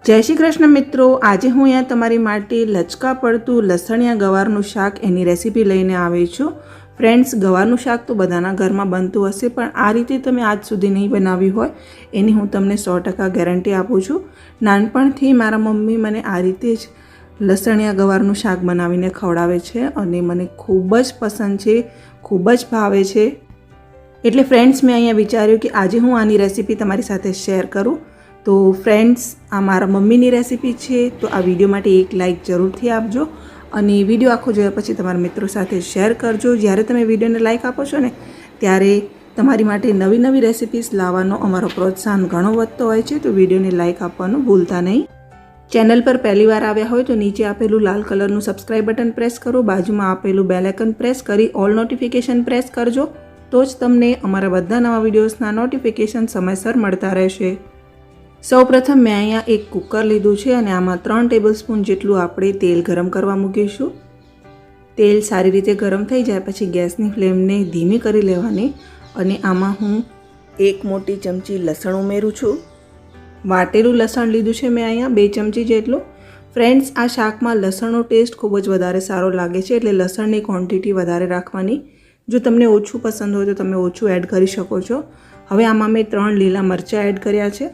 જય શ્રી કૃષ્ણ મિત્રો, આજે હું અહીંયા તમારી માટે લચકા પડતું લસણિયા ગવારનું શાક એની રેસીપી લઈને આવી છું। ફ્રેન્ડ્સ, ગવારનું શાક તો બધાના ઘરમાં બનતું હશે, પણ આ રીતે તમે આજ સુધી નહીં બનાવ્યું હોય એની હું તમને 100% ગેરંટી આપું છું। નાનપણથી મારા મમ્મી મને આ રીતે જ લસણિયા ગવારનું શાક બનાવીને ખવડાવે છે અને મને ખૂબ જ પસંદ છે, ખૂબ જ ભાવે છે। એટલે ફ્રેન્ડ્સ, મેં અહીંયા વિચાર્યું કે આજે હું આની રેસીપી તમારી સાથે શેર કરું। તો ફ્રેન્ડ્સ, આ મારા મમ્મીની રેસીપી છે, તો આ વિડીયો માટે એક લાઇક જરૂરથી આપજો અને વિડીયો આખો જોયા પછી તમારા મિત્રો સાથે શેર કરજો। જ્યારે તમે વિડીયોને લાઇક આપો છો ને ત્યારે તમારી માટે નવી નવી રેસીપીસ લાવવાનો અમારો પ્રોત્સાહન ઘણો વધતો હોય છે, તો વિડીયોને લાઇક આપવાનું ભૂલતા નહીં। ચેનલ પર પહેલી વાર આવ્યા હોય તો નીચે આપેલું લાલ કલરનું સબસ્ક્રાઇબ બટન પ્રેસ કરો, બાજુમાં આપેલું બેલ આઇકન પ્રેસ કરી ઓલ નોટિફિકેશન પ્રેસ કરજો, તો જ તમને અમારા બધા નવા વિડીયોઝના નોટિફિકેશન સમયસર મળતા રહેશે। સૌપ્રથમ મેં અહીંયા એક કુકર લીધું છે અને આમાં 3 ટેબલસ્પૂન જેટલું આપણે તેલ ગરમ કરવા મૂકીશું। તેલ સારી રીતે ગરમ થઈ જાય પછી ગેસની ફ્લેમને ધીમી કરી લેવાની અને આમાં હું 1 મોટી ચમચી લસણ ઉમેરું છું। વાટેલું લસણ લીધું છે મેં અહીંયા 2 ચમચી જેટલું। ફ્રેન્ડ્સ, આ શાકમાં લસણનો ટેસ્ટ ખૂબ જ વધારે સારો લાગે છે, એટલે લસણની ક્વોન્ટિટી વધારે રાખવાની। જો તમને ઓછું પસંદ હોય તો તમે ઓછું એડ કરી શકો છો। હવે આમાં મેં 3 લીલા મરચાં એડ કર્યા છે।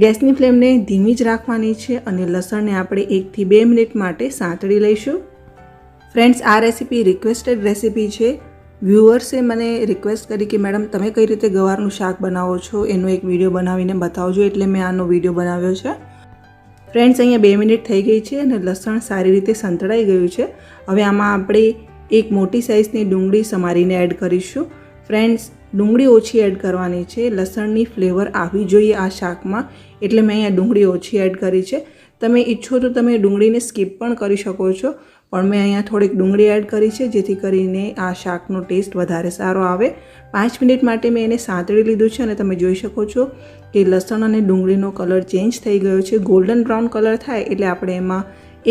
ગેસની ફ્લેમને ધીમી જ રાખવાની છે અને લસણને આપણે 1 થી 2 મિનિટ માટે સાંતળી લઈશું। ફ્રેન્ડ્સ, આ રેસીપી રિક્વેસ્ટેડ રેસીપી છે। વ્યુઅર્સે મને રિક્વેસ્ટ કરી કે મેડમ તમે કઈ રીતે ગવારનું શાક બનાવો છો એનો એક વિડીયો બનાવીને બતાવજો, એટલે મેં આનો વિડીયો બનાવ્યો છે। ફ્રેન્ડ્સ, અહીંયા 2 મિનિટ થઈ ગઈ છે અને લસણ સારી રીતે સંતળાઈ ગયું છે। હવે આમાં આપણે એક મોટી સાઇઝની ડુંગળી સમારીને એડ કરીશું। ફ્રેન્ડ્સ, ડુંગળી ઓછી એડ કરવાની છે, લસણની ફ્લેવર આવી જોઈએ આ શાકમાં, એટલે મેં અહીંયા ડુંગળી ઓછી એડ કરી છે। તમે ઈચ્છો તો તમે ડુંગળીને સ્કીપ પણ કરી શકો છો, પણ મેં અહીંયા થોડીક ડુંગળી એડ કરી છે જેથી કરીને આ શાકનો ટેસ્ટ વધારે સારો આવે। 5 મિનિટ માટે મેં એને સાંતળી લીધું છે અને તમે જોઈ શકો છો કે લસણ અને ડુંગળીનો કલર ચેન્જ થઈ ગયો છે। ગોલ્ડન બ્રાઉન કલર થાય એટલે આપણે એમાં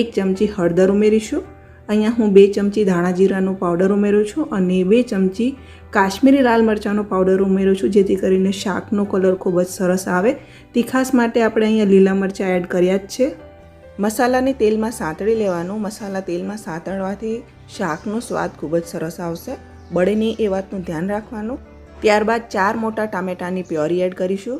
1 ચમચી હળદર ઉમેરીશું। અહીંયા હું 2 ચમચી ધાણા જીરાનો પાવડર ઉમેરું છું અને 2 ચમચી કાશ્મીરી લાલ મરચાંનો પાવડર ઉમેરું છું, જેથી કરીને શાકનો કલર ખૂબ જ સરસ આવે। તીખાસ માટે આપણે અહીંયા લીલા મરચાં એડ કર્યા જ છે। મસાલાને તેલમાં સાંતળી લેવાનું। મસાલા તેલમાં સાંતળવાથી શાકનો સ્વાદ ખૂબ જ સરસ આવશે, બળે નહીં એ વાતનું ધ્યાન રાખવાનું। ત્યારબાદ 4 મોટા ટામેટાની પ્યોરી એડ કરીશું।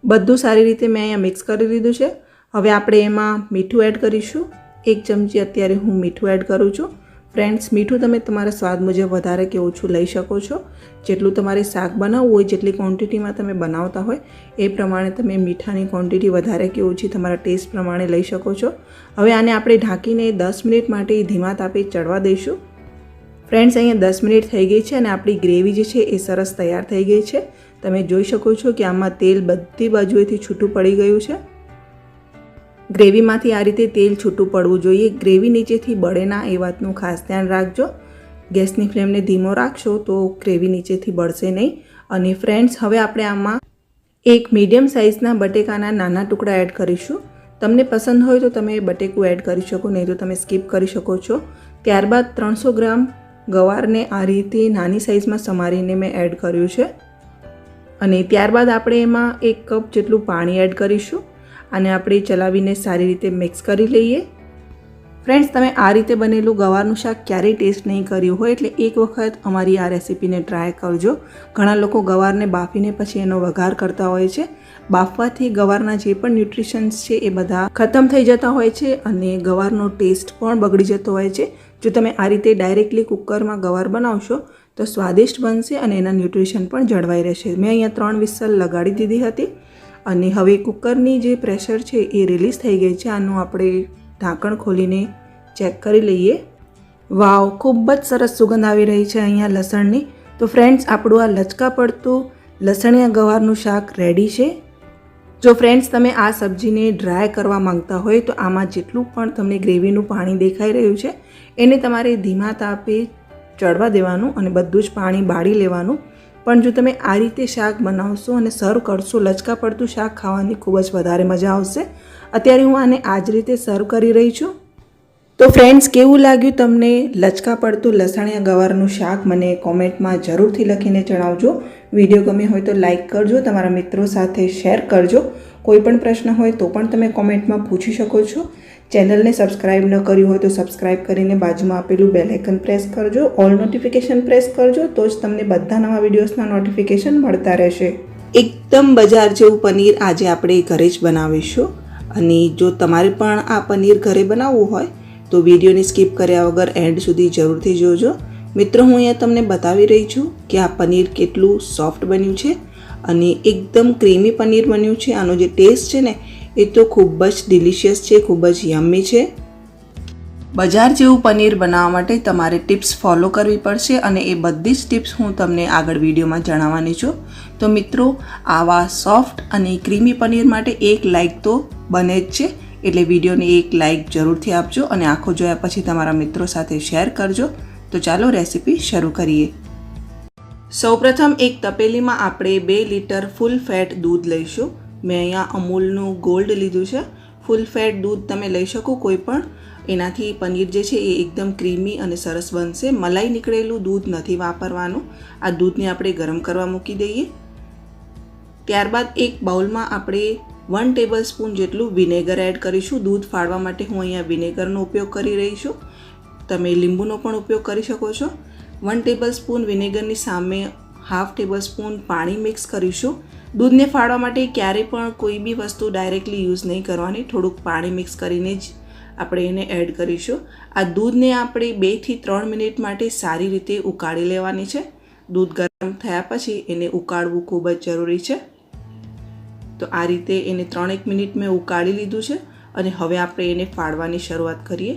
બધું સારી રીતે મેં અહીંયા મિક્સ કરી લીધું છે। હવે આપણે એમાં મીઠું એડ કરીશું। 1 ચમચી અત્યારે હું મીઠું એડ કરું છું। ફ્રેન્ડ્સ, મીઠું તમે તમારા સ્વાદ મુજબ વધારે કે ઓછું લઈ શકો છો। જેટલું તમારે શાક બનાવવું હોય, જેટલી ક્વોન્ટિટીમાં તમે બનાવતા હોય એ પ્રમાણે તમે મીઠાની ક્વોન્ટિટી વધારે કે ઓછી તમારા ટેસ્ટ પ્રમાણે લઈ શકો છો। હવે આને આપણે ઢાંકીને 10 મિનિટ માટે ધીમા તાપે ચડવા દઈશું। ફ્રેન્ડ્સ, અહીંયા 10 મિનિટ થઈ ગઈ છે અને આપણી ગ્રેવી જે છે એ સરસ તૈયાર થઈ ગઈ છે। તમે જોઈ શકો છો કે આમાં તેલ બધી બાજુએથી છૂટું પડી ગયું છે। ગ્રેવીમાંથી આ રીતે તેલ છૂટું પડવું જોઈએ, ગ્રેવી નીચેથી બળે ના એ વાતનું ખાસ ધ્યાન રાખજો। ગેસની ફ્લેમને ધીમો રાખશો તો ગ્રેવી નીચેથી બળશે નહીં। અને ફ્રેન્ડ્સ, હવે આપણે આમાં 1 મીડિયમ સાઇઝના બટેકાના નાના ટુકડા એડ કરીશું। તમને પસંદ હોય તો તમે બટેકું એડ કરી શકો, નહીં તો તમે સ્કીપ કરી શકો છો। ત્યારબાદ 300 ગ્રામ ગવારને આ રીતે નાની સાઇઝમાં સમારીને મેં એડ કર્યું છે અને ત્યારબાદ આપણે એમાં 1 કપ જેટલું પાણી એડ કરીશું અને આપણે ચલાવીને સારી રીતે મિક્સ કરી લઈએ। ફ્રેન્ડ્સ, તમે આ રીતે બનેલું ગવારનું શાક ક્યારેય ટેસ્ટ નહીં કર્યું હોય એટલે એક વખત અમારી આ રેસીપીને ટ્રાય કરજો। ઘણા લોકો ગવારને બાફીને પછી એનો વઘાર કરતા હોય છે। બાફવાથી ગવારના જે પણ ન્યુટ્રિશન્સ છે એ બધા ખતમ થઈ જતા હોય છે અને ગવારનો ટેસ્ટ પણ બગડી જતો હોય છે। જો તમે આ રીતે ડાયરેક્ટલી કુકરમાં ગવાર બનાવશો તો સ્વાદિષ્ટ બનશે અને એના ન્યુટ્રિશન પણ જળવાઈ રહેશે। મેં અહીંયા 3 વિસલ લગાડી દીધી હતી અને હવે કુકરની જે પ્રેશર છે એ રિલીઝ થઈ ગઈ છે। આનું આપણે ઢાંકણ ખોલીને ચેક કરી લઈએ। વાવ, ખૂબ જ સરસ સુગંધ આવી રહી છે અહીંયા લસણની। તો ફ્રેન્ડ્સ, આપણું આ લચકા પડતું લસણિયા ગવારનું શાક રેડી છે। જો ફ્રેન્ડ્સ, તમે આ સબ્જીને ડ્રાય કરવા માંગતા હોય તો આમાં જેટલું પણ તમને ગ્રેવીનું પાણી દેખાઈ રહ્યું છે એને તમારે ધીમા તાપે ચડવા દેવાનું અને બધું જ પાણી બાળી લેવાનું। પણ જો તમે આ રીતે શાક બનાવશો અને સર્વ કરશો, લચકા પડતું શાક ખાવાની ખૂબ જ વધારે મજા આવશે। અત્યારે હું આને આ જ રીતે સર્વ કરી રહી છું। તો ફ્રેન્ડ્સ, કેવું લાગ્યું તમને લચકા પડતું લસણિયા ગવારનું શાક? મને કોમેન્ટમાં જરૂરથી લખીને જણાવજો. વિડીયો ગમ્યો હોય તો લાઇક કરજો, તમારા મિત્રો સાથે શેર કરજો. કોઈ પણ પ્રશ્ન હોય તો પણ તમે કોમેન્ટમાં પૂછી શકો છો. ચેનલને સબસ્ક્રાઇબ ન કર્યું હોય તો સબસ્ક્રાઇબ કરીને બાજુમાં આપેલું બેલ આઇકન પ્રેસ કરજો, ઓલ નોટિફિકેશન પ્રેસ કરજો, તો જ તમને બધા નવા વિડીયોઝના નોટિફિકેશન મળતા રહેશે. એકદમ બજાર જેવું પનીર આજે આપણે ઘરે જ બનાવીશું. અને જો તમારે પણ આ પનીર ઘરે બનાવવું હોય તો વિડીયોને સ્કીપ કર્યા વગર એન્ડ સુધી જરૂરથી જોજો. મિત્રો, હું અહીંયા તમને બતાવી રહી છું કે આ પનીર કેટલું સોફ્ટ બન્યું છે અને એકદમ ક્રીમી પનીર બન્યું છે. આનો જે ટેસ્ટ છે ને એ તો ખૂબ જ ડિલિશિયસ છે, ખૂબ જ યમ્મી છે. બજાર જેવું પનીર બનાવવા માટે તમારે ટિપ્સ ફોલો કરવી પડશે અને એ બધી જ ટિપ્સ હું તમને આગળ વિડીયોમાં જણાવવાની છું. તો મિત્રો, આવા સોફ્ટ અને ક્રીમી પનીર માટે એક લાઇક તો બને જ છે, એટલે વિડીયોને એક લાઇક જરૂરથી આપજો અને આખો જોયા પછી તમારા મિત્રો સાથે શેર કરજો. તો ચાલો રેસીપી શરૂ કરીએ. સૌપ્રથમ એક તપેલીમાં આપણે 2 લીટર ફૂલ ફેટ દૂધ લઈશું. મેં અહીંયા અમૂલનું ગોલ્ડ લીધું છે. ફૂલ ફેટ દૂધ તમે લઈ શકો કોઈ પણ. એનાથી પનીર જે છે એ એકદમ ક્રીમી અને સરસ બનશે. મલાઈ નીકળેલું દૂધ નથી વાપરવાનું. આ દૂધને આપણે ગરમ કરવા મૂકી દઈએ. ત્યારબાદ એક બાઉલમાં આપણે 1 ટેબલસ્પૂન જેટલું વિનેગર એડ કરીશું. દૂધ ફાડવા માટે હું અહીંયા વિનેગરનો ઉપયોગ કરી રહી છું. તમે લીંબુનો પણ ઉપયોગ કરી શકો છો. 1 ટેબલસ્પૂન વિનેગરની સામે 1/2 ટેબલસ્પૂન પાણી મિક્સ કરીશું. દૂધને ફાડવા માટે ક્યારેય પણ કોઈ બી વસ્તુ ડાયરેક્ટલી યુઝ નહીં કરવાની. થોડુંક પાણી મિક્સ કરીને જ આપણે એને એડ કરીશું. આ દૂધને આપણે 2 થી 3 મિનિટ માટે સારી રીતે ઉકાળી લેવાની છે. દૂધ ગરમ થયા પછી એને ઉકાળવું ખૂબ જ જરૂરી છે. તો આ રીતે એને 3-1 મિનિટ મેં ઉકાળી લીધું છે અને હવે આપણે એને ફાડવાની શરૂઆત કરીએ.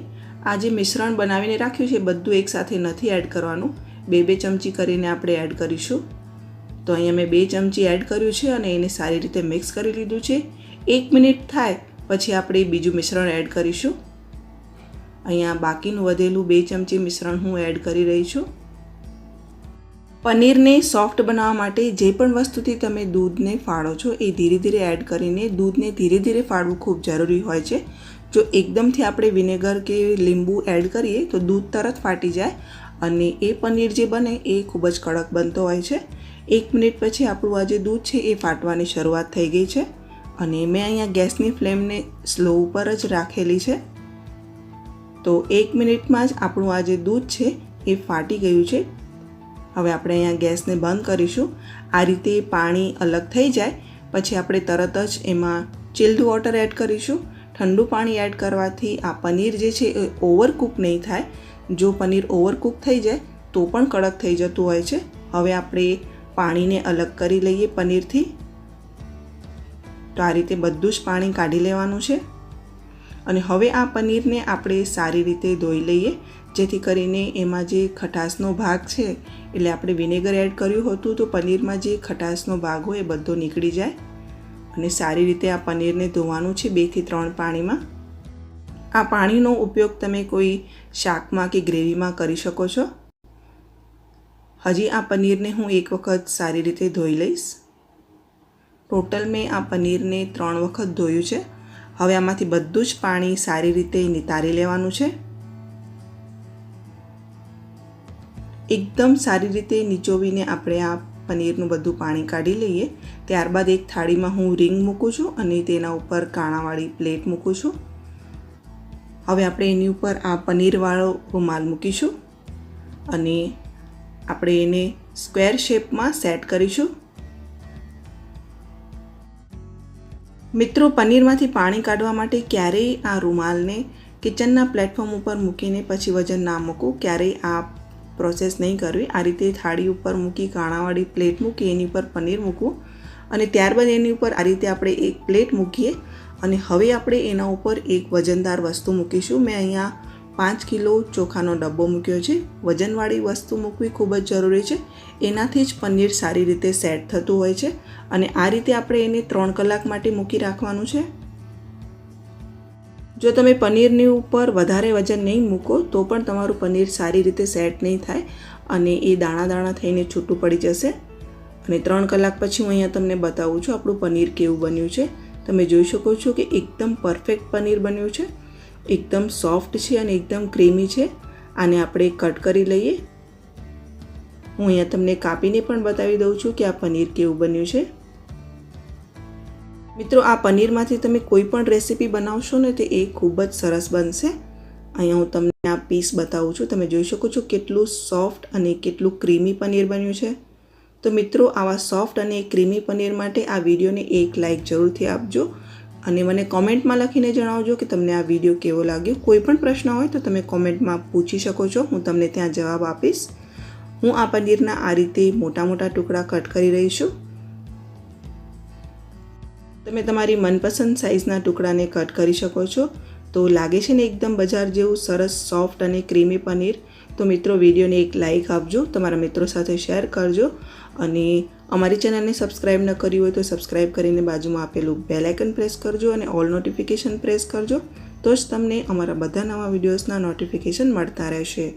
આ જે મિશ્રણ બનાવીને રાખ્યું છે બધું એકસાથે નથી એડ કરવાનું. 2-2 ચમચી કરીને આપણે એડ કરીશું. તો અહીંયા મેં 2 ચમચી એડ કર્યું છે અને એને સારી રીતે મિક્સ કરી લીધું છે. 1 મિનિટ થાય પછી આપણે બીજું મિશ્રણ એડ કરીશું. અહીંયા બાકીનું વધેલું 2 ચમચી મિશ્રણ હું એડ કરી રહી છું. પનીરને સોફ્ટ બનાવવા માટે જે પણ વસ્તુથી તમે દૂધને ફાડો છો એ ધીરે ધીરે એડ કરીને દૂધને ધીરે ધીરે ફાડવું ખૂબ જરૂરી હોય છે. જો એકદમથી આપણે વિનેગર કે લીંબુ એડ કરીએ તો દૂધ તરત ફાટી જાય અને એ પનીર જે બને એ ખૂબ જ કડક બનતો હોય છે. 1 મિનિટ પછી આપણું આ જે દૂધ છે એ ફાટવાની શરૂઆત થઈ ગઈ છે અને મેં અહીંયા ગેસની ફ્લેમને સ્લો ઉપર જ રાખેલી છે. તો 1 મિનિટમાં જ આપણું આ જે દૂધ છે એ ફાટી ગયું છે. હવે આપણે અહીંયા ગેસને બંધ કરીશું. આ રીતે પાણી અલગ થઈ જાય પછી આપણે તરત જ એમાં ચિલ્ડ વોટર એડ કરીશું. ઠંડુ પાણી એડ કરવાથી આ પનીર જે છે એ ઓવરકૂક નહીં થાય. જો પનીર ઓવરકૂક થઈ જાય તો પણ કડક થઈ જતું હોય છે. હવે આપણે પાણીને અલગ કરી લઈએ પનીરથી. તો આ રીતે બધું જ પાણી કાઢી લેવાનું છે અને હવે આ પનીરને આપણે સારી રીતે ધોઈ લઈએ, જેથી કરીને એમાં જે ખટાશનો ભાગ છે, એટલે આપણે વિનેગર એડ કર્યું હતું તો પનીરમાં જે ખટાશનો ભાગ હોય એ બધો નીકળી જાય. અને સારી રીતે આ પનીરને ધોવાનું છે 2 થી 3 પાણીમાં. આ પાણીનો ઉપયોગ તમે કોઈ શાકમાં કે ગ્રેવીમાં કરી શકો છો. હજી આ પનીરને હું એક વખત સારી રીતે ધોઈ લઈશ. ટોટલ મેં આ પનીરને 3 વખત ધોયું છે. હવે આમાંથી બધું જ પાણી સારી રીતે નિતારી લેવાનું છે. એકદમ સારી રીતે નીચોવીને આપણે આ પનીરનું બધું પાણી કાઢી લઈએ. ત્યારબાદ એક થાળીમાં હું રીંગ મૂકું છું અને તેના ઉપર કાણાવાળી પ્લેટ મૂકું છું. હવે આપણે એની ઉપર આ પનીરવાળો રૂમાલ મૂકીશું અને આપણે એને સ્ક્વેર શેપમાં સેટ કરીશું. મિત્રો, પનીરમાંથી પાણી કાઢવા માટે ક્યારેય આ રૂમાલને કિચનના પ્લેટફોર્મ ઉપર મૂકીને પછી વજન ના મૂકવું. ક્યારેય આ પ્રોસેસ નહીં કરવી. આ રીતે થાળી ઉપર મૂકી કાણાવાળી પ્લેટ મૂકી એની ઉપર પનીર મૂકવું અને ત્યારબાદ એની ઉપર આ રીતે આપણે એક પ્લેટ મૂકીએ અને હવે આપણે એના ઉપર એક વજનદાર વસ્તુ મૂકીશું. મેં અહીંયા 5 કિલો ચોખાનો ડબ્બો મૂક્યો છે. વજનવાળી વસ્તુ મૂકવી ખૂબ જ જરૂરી છે. એનાથી જ પનીર સારી રીતે સેટ થતું હોય છે અને આ રીતે આપણે એને 3 કલાક માટે મૂકી રાખવાનું છે. જો તમે પનીરની ઉપર વધારે વજન નહીં મૂકો તો પણ તમારું પનીર સારી રીતે સેટ નહીં થાય અને એ દાણા દાણા થઈને છૂટું પડી જશે. અને 3 કલાક પછી હું અહીંયા તમને બતાવું છું આપણું પનીર કેવું બન્યું છે. તમે જોઈ શકો છો કે એકદમ પરફેક્ટ પનીર બન્યું છે. એકદમ સોફ્ટ છે અને એકદમ ક્રીમી છે. આને આપણે કટ કરી લઈએ. હું અહીંયા તમને કાપીને પણ બતાવી દઉં છું કે આ પનીર કેવું બન્યું છે. મિત્રો, આ પનીરમાંથી તમે કોઈ પણ રેસીપી બનાવશો ને તો એ ખૂબ જ સરસ બનશે. અહીંયા હું તમને આ પીસ બતાવું છું. તમે જોઈ શકો છો કેટલું સોફ્ટ અને કેટલું ક્રીમી પનીર બન્યું છે. તો મિત્રો, આવા સોફ્ટ અને ક્રીમી પનીર માટે આ વિડીયોને એક લાઈક જરૂરથી આપજો અને મને કોમેન્ટમાં લખીને જણાવજો કે તમને આ વિડીયો કેવો લાગ્યો. કોઈ પણ પ્રશ્ન હોય તો તમે કોમેન્ટમાં પૂછી શકો છો, હું તમને ત્યાં જવાબ આપીશ. હું આ પનીરના આ રીતે મોટા મોટા ટુકડા કટ કરી રહી છું. તમે તમારી મનપસંદ સાઇઝના ટુકડાને કટ કરી શકો છો. તો લાગે છે ને એકદમ બજાર જેવું સરસ સોફ્ટ અને ક્રીમી પનીર. તો મિત્રો, વિડીયોને એક લાઈક આપજો, તમારા મિત્રો સાથે શેર કરજો અને અમારી ચેનલને સબસ્ક્રાઈબ ન કરી હોય તો સબસ્ક્રાઈબ કરીને બાજુમાં આપેલું બેલ આઇકન પ્રેસ કરજો અને ઓલ નોટિફિકેશન પ્રેસ કરજો. તો જ તમને અમારા બધા નવા વિડીયોઝના નોટિફિકેશન મળતા રહેશે.